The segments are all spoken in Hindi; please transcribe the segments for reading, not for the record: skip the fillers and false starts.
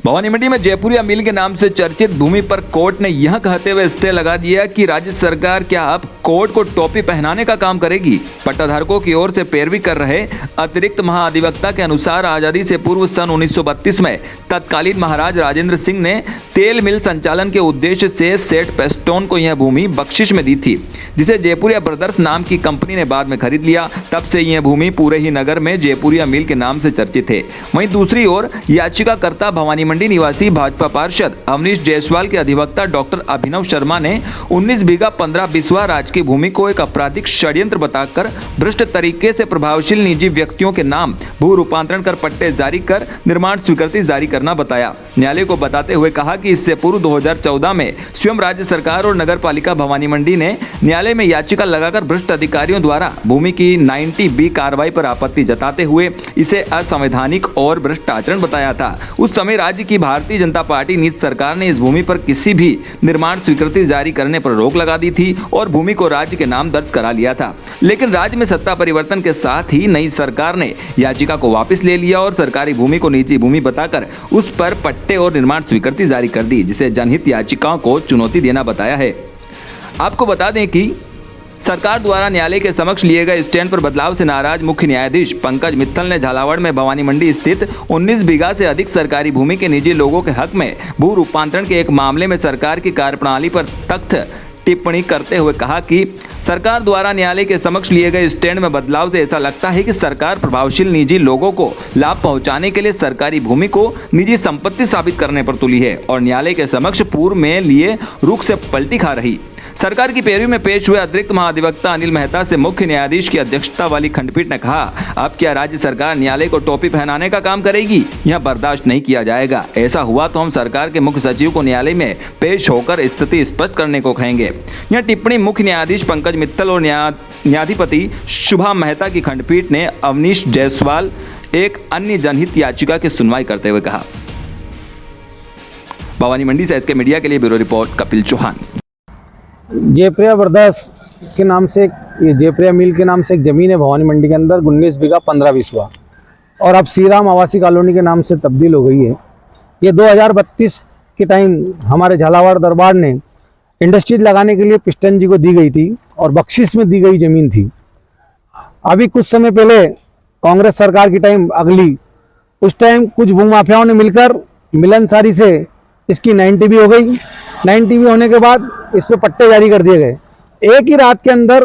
भवानी मंडी में जयपुरिया मिल के नाम से चर्चित भूमि पर कोर्ट ने यह कहते हुए स्टे लगा दिया कि राज्य सरकार क्या अब कोर्ट को टोपी पहनाने का काम करेगी। पट्टाधारकों की ओर से पैरवी कर रहे अतिरिक्त महाधिवक्ता के अनुसार आजादी से पूर्व सन 1932 में तत्कालीन महाराज राजेंद्र सिंह ने तेल मिल संचालन के उद्देश्य से सेठ पेस्टोन को यह भूमि बख्शिश में दी थी, जिसे जयपुरिया ब्रदर्स नाम की कंपनी ने बाद में खरीद लिया। तब से यह भूमि पूरे ही नगर में जयपुरिया मिल के नाम से चर्चित है। वहीं दूसरी ओर याचिकाकर्ता भवानी मंडी निवासी भाजपा पार्षद अवनीश जायसवाल के अधिवक्ता डॉक्टर अभिनव शर्मा ने 19 बीघा 15 बिस्वा राजकीय भूमि को एक आपराधिक षड्यंत्र बताकर भ्रष्ट तरीके से प्रभावशील निजी व्यक्तियों के नाम भू रूपांतरण कर पट्टे जारी कर निर्माण स्वीकृति जारी करना बताया। न्यायालय को बताते हुए कहा कि इससे पूर्व 2014 में स्वयं राज्य सरकार और नगर पालिका भवानी मंडी ने न्यायालय में याचिका लगाकर भ्रष्ट अधिकारियों द्वारा भूमि की 90B कार्रवाई पर आपत्ति जताते हुए इसे असंवैधानिक और भ्रष्ट आचरण बताया था। उस समय राज्य की भारतीय जनता पार्टी नीति सरकार ने इस भूमि पर किसी भी निर्माण स्वीकृति जारी करने पर रोक लगा दी थी और भूमि को राज्य के नाम दर्ज करा लिया था। लेकिन राज्य में सत्ता परिवर्तन के साथ ही नई सरकार ने याचिका को वापस ले लिया और सरकारी भूमि को निजी भूमि बताकर उस पर पट्टे और निर्माण स्वीकृति जारी कर दी, जिसे जनहित याचिकाओं को चुनौती देना बताया है। आपको बता दें कि सरकार द्वारा न्यायालय के समक्ष लिए गए स्टैंड पर बदलाव से नाराज मुख्य न्यायाधीश पंकज मित्तल ने झालावाड़ में भवानी मंडी स्थित 19 बीघा से अधिक सरकारी भूमि के निजी लोगों के हक में भू रूपांतरण के एक मामले में सरकार की कार्यप्रणाली पर सख्त टिप्पणी करते हुए कहा कि सरकार द्वारा न्यायालय के समक्ष लिए गए स्टैंड में बदलाव से ऐसा लगता है कि सरकार प्रभावशील निजी लोगों को लाभ पहुंचाने के लिए सरकारी भूमि को निजी संपत्ति साबित करने पर तुली है और न्यायालय के समक्ष पूर्व में लिए रुख से पलटी खा रही। सरकार की पैरवी में पेश हुए अतिरिक्त महाधिवक्ता अनिल मेहता से मुख्य न्यायाधीश की अध्यक्षता वाली खंडपीठ ने कहा, अब क्या राज्य सरकार न्यायालय को टोपी पहनाने का काम करेगी? यह बर्दाश्त नहीं किया जाएगा। ऐसा हुआ तो हम सरकार के मुख्य सचिव को न्यायालय में पेश होकर स्थिति स्पष्ट करने को कहेंगे। यह टिप्पणी मुख्य न्यायाधीश पंकज मित्तल और न्यायाधिपति शुभा मेहता की खंडपीठ ने अवनीश जायसवाल एक अन्य जनहित याचिका की सुनवाई करते हुए कहा। भवानी मंडी से एसके मीडिया के लिए bureau report Kapil Chauhan. Jaypriya brothers के नाम से ये जयप्रिया मिल के नाम से एक ज़मीन है भवानी मंडी के अंदर 19 बीघा 15 बिस्वा और अब श्री राम आवासीय कॉलोनी के नाम से तब्दील हो गई है। ये 2032 के टाइम हमारे झालावाड़ दरबार ने इंडस्ट्रीज लगाने के लिए पिस्टन जी को दी गई थी और बख्शिश में दी गई ज़मीन थी। अभी कुछ समय पहले कांग्रेस सरकार की टाइम अगली उस टाइम कुछ भूमाफियाओं ने मिलकर मिलनसारी से इसकी 90B हो गई। 90B होने के बाद इस पे पट्टे जारी कर दिए गए। एक ही रात के अंदर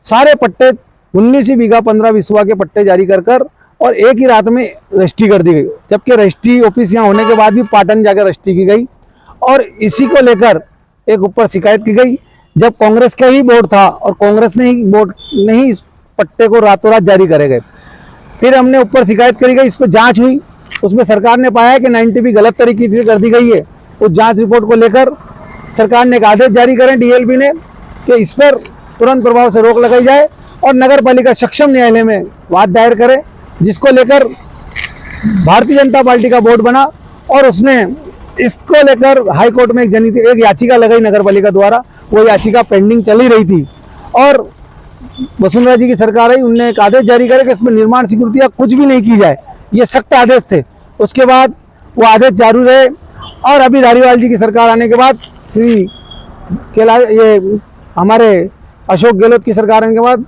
सारे पट्टे 19 बीघा 15 बिस्वा के पट्टे जारी कर और एक ही रात में रजिस्ट्री कर दी गई, जबकि रजिस्ट्री ऑफिस यहाँ होने के बाद भी पाटन जाकर रजिस्ट्री की गई और इसी को लेकर एक ऊपर शिकायत की गई। जब कांग्रेस का ही बोर्ड था और कांग्रेस ने ही बोर्ड नहीं इस पट्टे को रातों रात जारी करे गए। फिर हमने ऊपर शिकायत करी गई, इस पर जाँच हुई, उसमें सरकार ने पाया कि 90B गलत तरीके से कर दी गई है। उस जाँच रिपोर्ट को लेकर सरकार ने एक आदेश जारी करें DLP ने कि इस पर तुरंत प्रभाव से रोक लगाई जाए और नगर पालिका सक्षम न्यायालय में वाद दायर करे, जिसको लेकर भारतीय जनता पार्टी का बोर्ड बना और उसने इसको लेकर हाई कोर्ट में एक याचिका लगाई नगर पालिका द्वारा। वो याचिका पेंडिंग चली रही थी और वसुंधरा जी की सरकार आई, उनने एक आदेश जारी करे कि इसमें निर्माण स्वीकृतियाँ कुछ भी नहीं की जाए। ये सख्त आदेश थे। उसके बाद वो आदेश जारी रहे और अभी धारीवाल जी की सरकार आने के बाद ये हमारे अशोक गहलोत की सरकार आने के बाद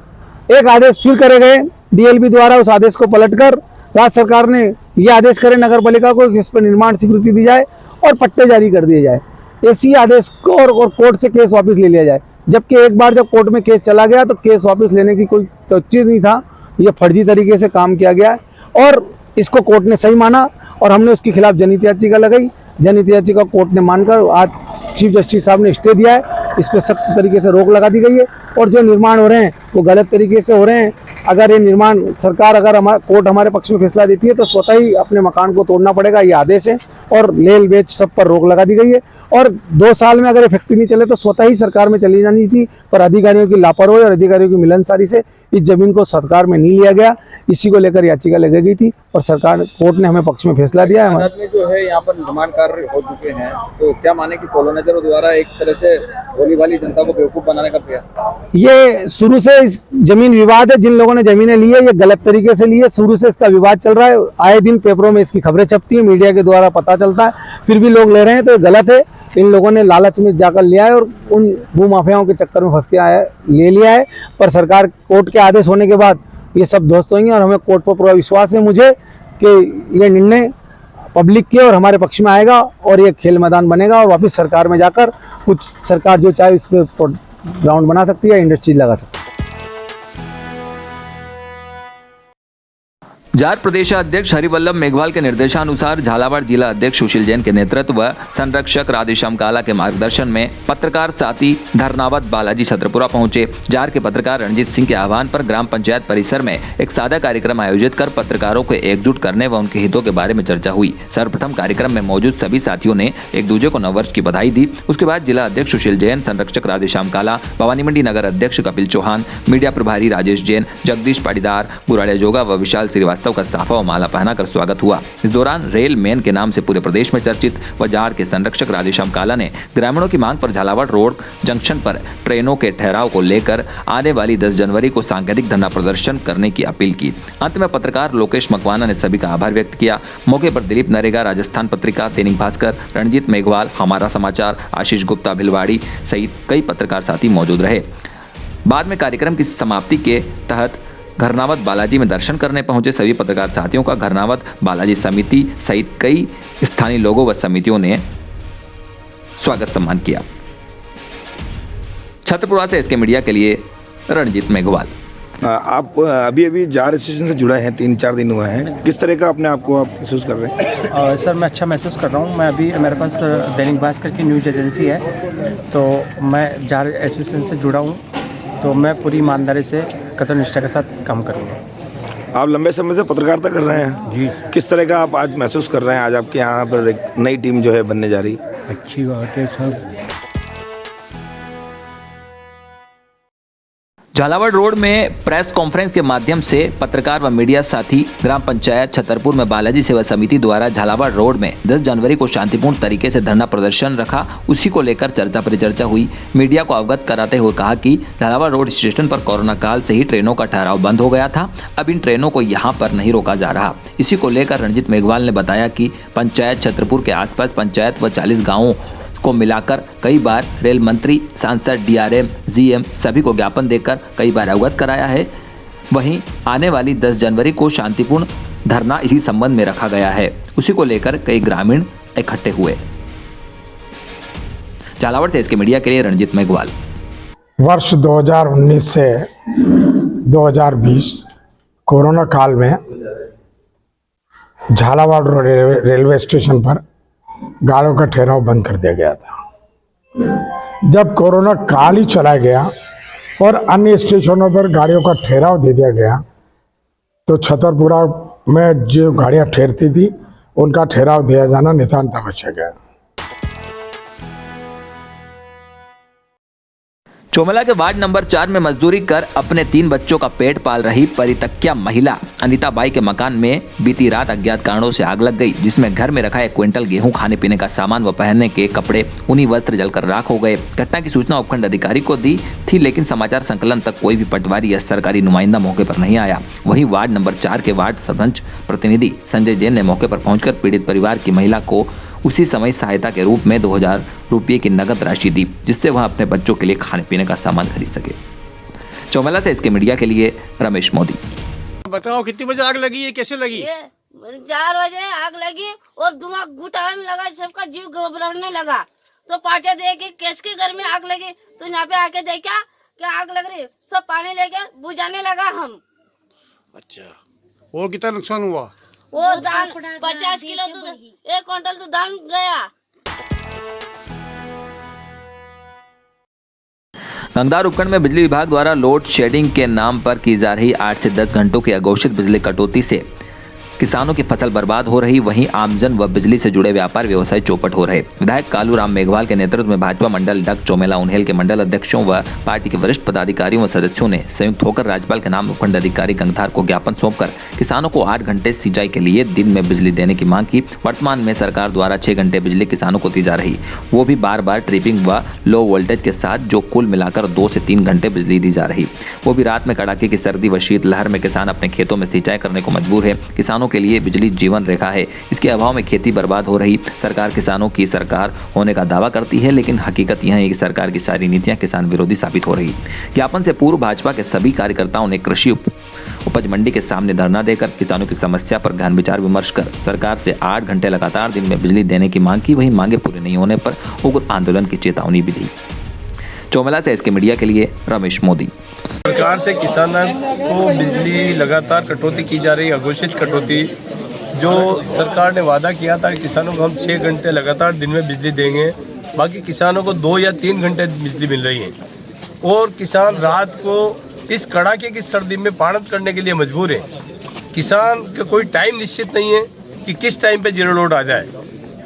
एक आदेश फिर करे गए DLP द्वारा। उस आदेश को पलटकर राज्य सरकार ने ये आदेश करे नगर पालिका को कि इस पर निर्माण स्वीकृति दी जाए और पट्टे जारी कर दिए जाए। इसी आदेश को और कोर्ट से केस वापस ले लिया जाए, जबकि एक बार जब कोर्ट में केस चला गया तो केस वापस लेने की कोई चीज़ नहीं था। ये फर्जी तरीके से काम किया गया और इसको कोर्ट ने सही माना और हमने उसके खिलाफ जनहित याचिका लगाई। जनहित याचिका कोर्ट ने मानकर आज चीफ जस्टिस साहब ने स्टे दिया है। इस पर सख्त तरीके से रोक लगा दी गई है और जो निर्माण हो रहे हैं वो गलत तरीके से हो रहे हैं। अगर ये निर्माण सरकार कोर्ट हमारे पक्ष में फैसला देती है तो स्वतः ही अपने मकान को तोड़ना पड़ेगा, ये आदेश है। और लेल बेच सब पर रोक लगा दी गई है और 2 साल में अगर फैक्ट्री नहीं चले तो स्वतः ही सरकार में चली जानी थी, पर अधिकारियों की लापरवाही और अधिकारियों की मिलनसारी से इस जमीन को सरकार में नहीं लिया गया। इसी को लेकर याचिका लगाई गई थी और सरकार कोर्ट ने हमें पक्ष में फैसला दिया है। में जो है यहाँ पर निर्माण कार्य हो चुके हैं, तो क्या माने कि कॉलोनाइजरों द्वारा एक तरह से भोली भाली जनता को बेवकूफ बनाने का प्रयास? ये शुरू से इस जमीन विवाद है। जिन लोगों ने जमीनें ली है ये गलत तरीके से ली है, शुरू से इसका विवाद चल रहा है। आए दिन पेपरों में इसकी खबरें छपती है, मीडिया के द्वारा पता चलता है, फिर भी लोग ले रहे हैं, तो ये गलत है। इन लोगों ने लालच में जाकर लिया है और उन भूमाफियाओं के चक्कर में फंस के ले लिया है। पर सरकार कोर्ट के आदेश होने के बाद ये सब ध्वस्त होंगे और हमें कोर्ट पर पूरा विश्वास है मुझे कि ये निर्णय पब्लिक के और हमारे पक्ष में आएगा और ये खेल मैदान बनेगा और वापस सरकार में जाकर कुछ सरकार जो चाहे इस पर ग्राउंड बना सकती है, इंडस्ट्री लगा सकती है। जार प्रदेशाध्यक्ष हरिवल्लभ मेघवाल के निर्देशानुसार झालावाड़ जिला अध्यक्ष सुशील जैन के नेतृत्व व संरक्षक राधेश्याम काला के मार्गदर्शन में पत्रकार साथी धरनावत बालाजी छतरपुरा पहुंचे। जार के पत्रकार रणजीत सिंह के आह्वान पर ग्राम पंचायत परिसर में एक सादा कार्यक्रम आयोजित कर पत्रकारों को एकजुट करने व उनके हितों के बारे में चर्चा हुई। सर्वप्रथम कार्यक्रम में मौजूद सभी साथियों ने एक दूसरे को नववर्ष की बधाई दी। उसके बाद जिला अध्यक्ष सुशील जैन, संरक्षक राधेश्याम काला, भवानी मंडी नगर अध्यक्ष कपिल चौहान, मीडिया प्रभारी राजेश जैन, जगदीश पाटीदार, बुराड़े जोगा व विशाल श्रीवास्तव का साफा व माला पहनाकर स्वागत हुआ। इस दौरान रेल मैन के नाम से पूरे प्रदेश में चर्चित व जार के संरक्षक राधेश्याम काला ने ग्रामीणों की मांग पर झालावाड़ रोड जंक्शन पर ट्रेनों के ठहराव को लेकर आने वाली 10 जनवरी को सांकेतिक धरना प्रदर्शन करने की अपील की। अंत में पत्रकार लोकेश मकवाना ने सभी का आभार व्यक्त किया। मौके पर दिलीप नरेगा, राजस्थान पत्रिका, दैनिक भास्कर, रणजीत मेघवाल, हमारा समाचार, आशीष गुप्ता भिलवाड़ी सहित कई पत्रकार साथी मौजूद रहे। बाद में कार्यक्रम की समाप्ति के तहत घरनावत बालाजी में दर्शन करने पहुंचे सभी पत्रकार साथियों का घरनावत बालाजी समिति सहित कई स्थानीय लोगों व समितियों ने स्वागत सम्मान किया। छतरपुरा से इसके मीडिया के लिए रणजीत मेघवाल। आप अभी जार एसोसिएशन से जुड़े हैं, 3-4 दिन हुए हैं, किस तरह का अपने आप को आप महसूस कर रहे हैं? सर मैं अच्छा महसूस कर रहा हूँ। मैं अभी मेरे पास दैनिक भास्कर की न्यूज़ एजेंसी है, तो मैं जार एसोसिएशन से जुड़ा हूँ, तो मैं पूरी ईमानदारी से कर्तव्यनिष्ठा के साथ काम करूँगा। आप लंबे समय से पत्रकारिता कर रहे हैं जी। किस तरह का आप आज महसूस कर रहे हैं? आज आपके यहाँ पर एक नई टीम जो है बनने जा रही है। अच्छी बात है सब। झालावाड़ रोड में प्रेस कॉन्फ्रेंस के माध्यम से पत्रकार व मीडिया साथी ग्राम पंचायत छतरपुर में बालाजी सेवा समिति द्वारा झालावाड़ रोड में 10 जनवरी को शांतिपूर्ण तरीके से धरना प्रदर्शन रखा। उसी को लेकर चर्चा परिचर्चा हुई। मीडिया को अवगत कराते हुए कहा कि झालावाड़ रोड स्टेशन पर कोरोना काल से ही ट्रेनों का ठहराव बंद हो गया था। अब इन ट्रेनों को यहाँ पर नहीं रोका जा रहा। इसी को लेकर रणजीत मेघवाल ने बताया कि पंचायत छतरपुर के आसपास पंचायत व 40 गाँवों को मिलाकर कई बार रेल मंत्री, सांसद, डीआरएम, जीएम सभी को ज्ञापन देकर कई बार अवगत कराया है। वहीं आने वाली 10 जनवरी को शांतिपूर्ण धरना इसी संबंध में रखा गया है। उसी को लेकर कई ग्रामीण इकट्ठे हुए। झालावाड़ से इसके मीडिया के लिए रणजीत मेघवाल। वर्ष 2019 से 2020 कोरोना काल में झालावाड़ रेलवे स्टेशन पर गाड़ियों का ठहराव बंद कर दिया गया था। जब कोरोना काल ही चला गया और अन्य स्टेशनों पर गाड़ियों का ठहराव दे दिया गया, तो छतरपुरा में जो गाड़ियां ठहरती थी उनका ठहराव दिया जाना नितांत आवश्यक है। चोमला के वार्ड नंबर 4 में मजदूरी कर अपने 3 बच्चों का पेट पाल रही परितक्या महिला अनिता बाई के मकान में बीती रात अज्ञात कारणों से आग लग गई, जिसमें घर में रखा 1 क्विंटल गेहूं, खाने पीने का सामान व पहनने के कपड़े, ऊनी वस्त्र जलकर राख हो गए। घटना की सूचना उपखंड अधिकारी को दी थी, लेकिन समाचार संकलन तक कोई भी पटवारी या सरकारी नुमाइंदा मौके पर नहीं आया। वहीं वार्ड नंबर 4 के वार्ड सरपंच प्रतिनिधि संजय जैन ने मौके पर पहुंचकर पीड़ित परिवार की महिला को उसी समय सहायता के रूप में 2000 रुपये की नगद राशि दी, जिससे वह अपने बच्चों के लिए खाने पीने का सामान खरीद सके। चौमला से इसके मीडिया के लिए रमेश मोदी। बताओ कितनी बजे आग लगी है, कैसे लगी? 4 बजे आग लगी और धुआं घुटाने लगा, सबका जीव घबराने लगा। तो पार्टियां देख के किसके घर में आग लगी, तो यहाँ पे आके देखा कि आग लग रही, सब पानी लेके बुझाने लगा हम। अच्छा, और कितना नुकसान हुआ? वो दान 50 किलो दूध, 1 क्विंटल तो दान गया। गंगदार उपखंड में बिजली विभाग द्वारा लोड शेडिंग के नाम पर की जा रही 8 से 10 घंटों की अघोषित बिजली कटौती से किसानों की फसल बर्बाद हो रही, वहीं आमजन व बिजली से जुड़े व्यापार व्यवसाय चौपट हो रहे। विधायक कालूराम मेघवाल के नेतृत्व में भाजपा मंडल डग चोमेला उन्हेल के मंडल अध्यक्षों व पार्टी के वरिष्ठ पदाधिकारियों व सदस्यों ने संयुक्त होकर राज्यपाल के नाम उपखंड अधिकारी गंगधार को ज्ञापन सौंपकर किसानों को 8 घंटे सिंचाई के लिए दिन में बिजली देने की मांग की। वर्तमान में सरकार द्वारा 6 घंटे बिजली किसानों को दी जा रही, वो भी बार बार ट्रिपिंग व लो वोल्टेज के साथ, जो कुल मिलाकर 2 से 3 घंटे बिजली दी जा रही, वो भी रात में। कड़ाके की सर्दी व शीतलहर में किसान अपने खेतों में सिंचाई करने को मजबूर है। किसानों के लिए बिजली जीवन रेखा है, इसके अभाव में खेती बर्बाद हो रही। सरकार किसानों की सरकार होने का दावा करती है, लेकिन हकीकत यह है कि सरकार की सारी नीतियां किसान विरोधी साबित हो रही। ज्ञापन से पूर्व भाजपा के सभी कार्यकर्ताओं ने कृषि उपज मंडी के सामने धरना देकर किसानों की समस्या पर गहन विचार विमर्श कर सरकार से 8 घंटे लगातार दिन में बिजली देने की मांग की। वहीं मांगे पूरी नहीं होने पर उग्र आंदोलन की चेतावनी भी दी। चौमेला से इसके मीडिया के लिए रमेश मोदी। सरकार से किसानों को बिजली लगातार कटौती की जा रही है, अघोषित कटौती। जो सरकार ने वादा किया था कि किसानों को हम 6 घंटे लगातार दिन में बिजली देंगे, बाकी किसानों को 2 या 3 घंटे बिजली मिल रही है और किसान रात को इस कड़ाके की सर्दी में पाणत करने के लिए मजबूर है। किसान का कोई टाइम निश्चित नहीं है कि किस टाइम पे जीरो लोड आ जाए।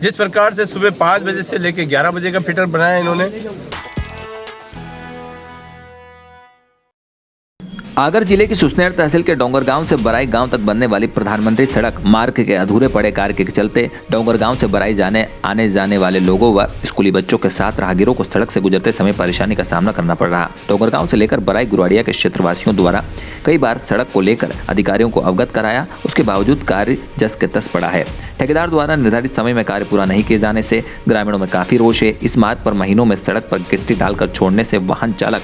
जिस प्रकार से सुबह 5 बजे से लेकर 11 बजे का फिटर बनाया इन्होंने। आगर जिले की सुसनेर तहसील के डोंगरगांव से बराई गांव तक बनने वाली प्रधानमंत्री सड़क मार्ग के अधूरे पड़े कार्य के चलते डोंगरगांव से बराई आने जाने वाले लोगों व स्कूली बच्चों के साथ राहगीरों को सड़क से गुजरते समय परेशानी का सामना करना पड़ रहा। डोंगरगांव से लेकर बराई गुरुवाड़िया के क्षेत्रवासियों द्वारा कई बार सड़क को लेकर अधिकारियों को अवगत कराया, उसके बावजूद कार्य जस के तस पड़ा है। ठेकेदार द्वारा निर्धारित समय में कार्य पूरा नहीं किए जाने से ग्रामीणों में काफी रोष है। इस मार्ग पर महीनों में सड़क पर गिट्टी डालकर छोड़ने से वाहन चालक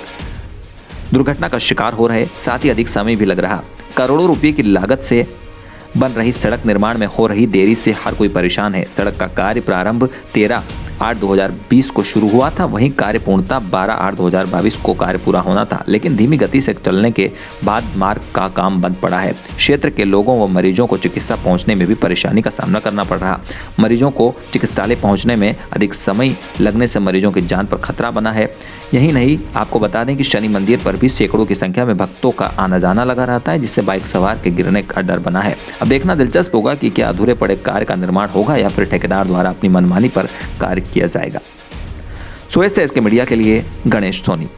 दुर्घटना का शिकार हो रहे, साथ ही अधिक समय भी लग रहा। करोड़ों रुपए की लागत से बन रही सड़क निर्माण में हो रही देरी से हर कोई परेशान है। सड़क का कार्य प्रारंभ 13/8/2020 को शुरू हुआ था, वहीं कार्य पूर्णता 12/8/2022 को कार्य पूरा होना था, लेकिन धीमी गति से चलने के बाद मार्ग का काम बंद पड़ा है। क्षेत्र के लोगों व मरीजों को चिकित्सा पहुंचने में भी परेशानी का सामना करना पड़ रहा। मरीजों को चिकित्सालय पहुंचने में अधिक समय लगने से मरीजों की जान पर खतरा बना है। यही नहीं, आपको बता दें कि शनि मंदिर पर भी सैकड़ों की संख्या में भक्तों का आना जाना लगा रहता है, जिससे बाइक सवार के गिरने का डर बना है। अब देखना दिलचस्प होगा कि क्या अधूरे पड़े कार्य का निर्माण होगा या फिर ठेकेदार द्वारा अपनी मनमानी पर कार्य किया जाएगा। सुएज से इसके मीडिया के लिए गणेश सोनी।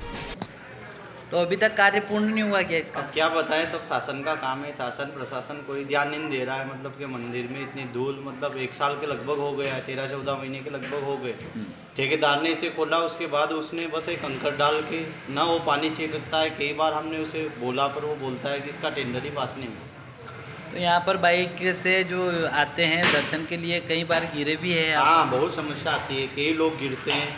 तो अभी तक कार्य पूर्ण नहीं हुआ क्या इसका? अब क्या बताएं, सब शासन का काम है। शासन प्रशासन कोई ध्यान नहीं दे रहा है। मतलब कि मंदिर में इतनी धूल, मतलब 1 साल के लगभग हो गया, 13-14 महीने के लगभग हो गए। ठेकेदार ने इसे खोला, उसके बाद उसने बस एक कंकड़ डाल के ना वो पानी चेक करता है। कई बार हमने उसे बोला पर वो बोलता है कि इसका टेंडर ही पास नहीं हुआ। तो यहाँ पर बाइक से जो आते हैं दर्शन के लिए कई बार गिरे भी है। हाँ, बहुत समस्या आती है, कई लोग गिरते हैं।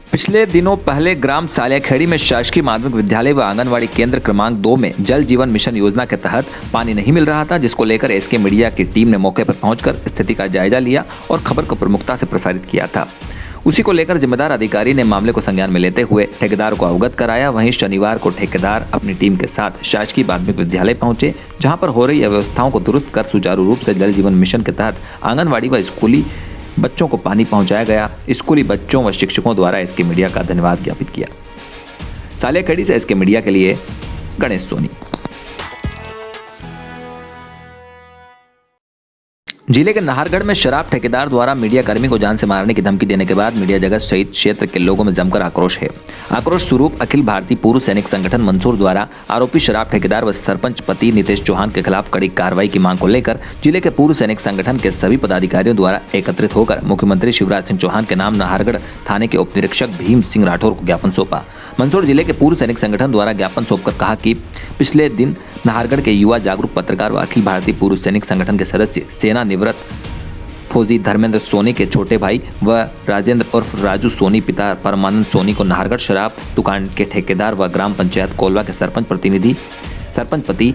पिछले दिनों पहले ग्राम सालियाखेड़ी में शासकीय माध्यमिक विद्यालय व आंगनवाड़ी केंद्र क्रमांक 2 में जल जीवन मिशन योजना के तहत पानी नहीं मिल रहा था, जिसको लेकर एसके मीडिया की टीम ने मौके पर पहुंचकर स्थिति का जायजा लिया और खबर को प्रमुखता से प्रसारित किया था। उसी को लेकर जिम्मेदार अधिकारी ने मामले को संज्ञान में लेते हुए ठेकेदार को अवगत कराया। वहीं शनिवार को ठेकेदार अपनी टीम के साथ शासकीय माध्यमिक विद्यालय पहुंचे, जहां पर हो रही अव्यवस्थाओं को दुरुस्त कर सुचारू रूप से जल जीवन मिशन के तहत आंगनवाड़ी व स्कूली बच्चों को पानी पहुंचाया गया। स्कूली बच्चों व शिक्षकों द्वारा इसके मीडिया का धन्यवाद ज्ञापित किया। सालियाखेड़ी से इसके मीडिया के लिए गणेश सोनी। जिले के नाहरगढ़ में शराब ठेकेदार द्वारा मीडिया कर्मी को जान से मारने की धमकी देने के बाद मीडिया जगत सहित क्षेत्र के लोगों में जमकर आक्रोश है। आक्रोश स्वरूप अखिल भारतीय पूर्व सैनिक संगठन मंसूर द्वारा आरोपी शराब ठेकेदार व सरपंच पति नितेश चौहान के खिलाफ कड़ी कार्रवाई की मांग को लेकर जिले के पूर्व सैनिक संगठन के सभी पदाधिकारियों द्वारा एकत्रित होकर मुख्यमंत्री शिवराज सिंह चौहान के नाम नाहरगढ़ थाने के उप निरीक्षक भीम सिंह राठौर को ज्ञापन सौंपा। मंदसौर जिले के पूर्व सैनिक संगठन द्वारा ज्ञापन सौंपकर कहा कि पिछले दिन नाहरगढ़ के युवा जागरूक पत्रकार व अखिल भारतीय पूर्व सैनिक संगठन के सदस्य सेना निवृत्त फौजी धर्मेंद्र सोनी के छोटे भाई व राजेंद्र उर्फ राजू सोनी पिता परमानंद सोनी को नाहरगढ़ शराब दुकान के ठेकेदार व ग्राम पंचायत कोलवा के सरपंच पति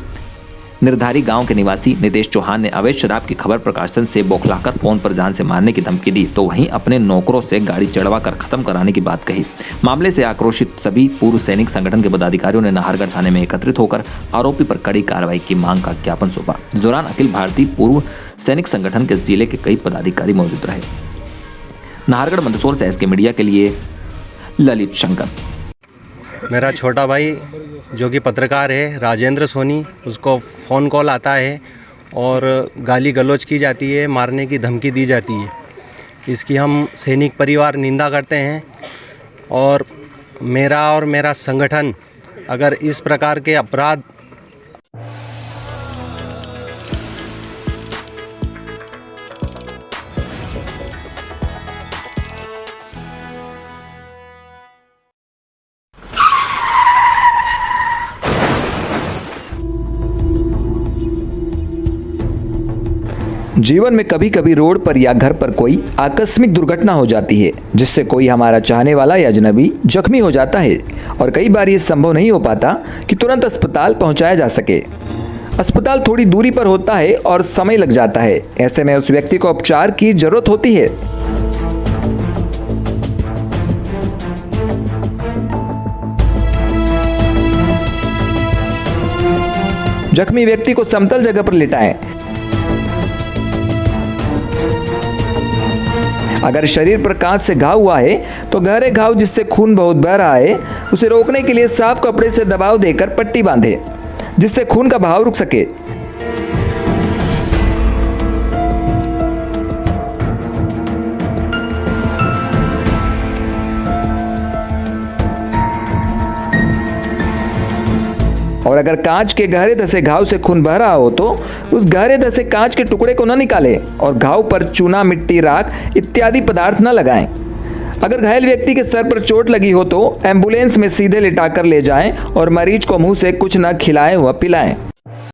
निर्धारी गांव के निवासी नितेश चौहान ने अवैध शराब की खबर प्रकाशन से बौखलाकर फोन पर जान से मारने की धमकी दी, तो वहीं अपने नौकरों से गाड़ी चढ़वा कर खत्म कराने की बात कही। मामले से आक्रोशित सभी पूर्व सैनिक संगठन के पदाधिकारियों ने नाहरगढ़ थाने में एकत्रित होकर आरोपी पर कड़ी कार्रवाई की मांग का ज्ञापन सौंपा। इस दौरान अखिल भारतीय पूर्व सैनिक संगठन के जिले के कई पदाधिकारी मौजूद रहे। नाहरगढ़ मंदसौर से एसके मीडिया के लिए ललित शंकर। मेरा छोटा भाई जो कि पत्रकार है, राजेंद्र सोनी, उसको फ़ोन कॉल आता है और गाली गलौज की जाती है, मारने की धमकी दी जाती है। इसकी हम सैनिक परिवार निंदा करते हैं और मेरा संगठन अगर इस प्रकार के अपराध जीवन में कभी कभी रोड पर या घर पर कोई आकस्मिक दुर्घटना हो जाती है जिससे कोई हमारा चाहने वाला या अजनबी जख्मी हो जाता है और कई बार ये संभव नहीं हो पाता कि तुरंत अस्पताल पहुंचाया जा सके। अस्पताल थोड़ी दूरी पर होता है और समय लग जाता है। ऐसे में उस व्यक्ति को उपचार की जरूरत होती है। जख्मी व्यक्ति को समतल जगह पर लिटाएं। अगर शरीर पर कांच से घाव हुआ है तो गहरे घाव जिससे खून बहुत बह रहा है उसे रोकने के लिए साफ कपड़े से दबाव देकर पट्टी बांधें जिससे खून का बहाव रुक सके। और अगर कांच के गहरे धसे घाव से खून बह रहा हो तो उस गहरे धसे कांच के टुकड़े को न निकालें और घाव पर चूना, मिट्टी, राख इत्यादि पदार्थ न लगाएं। अगर घायल व्यक्ति के सर पर चोट लगी हो तो एम्बुलेंस में सीधे लिटाकर ले जाएं और मरीज को मुंह से कुछ न खिलाएं व पिलाएं।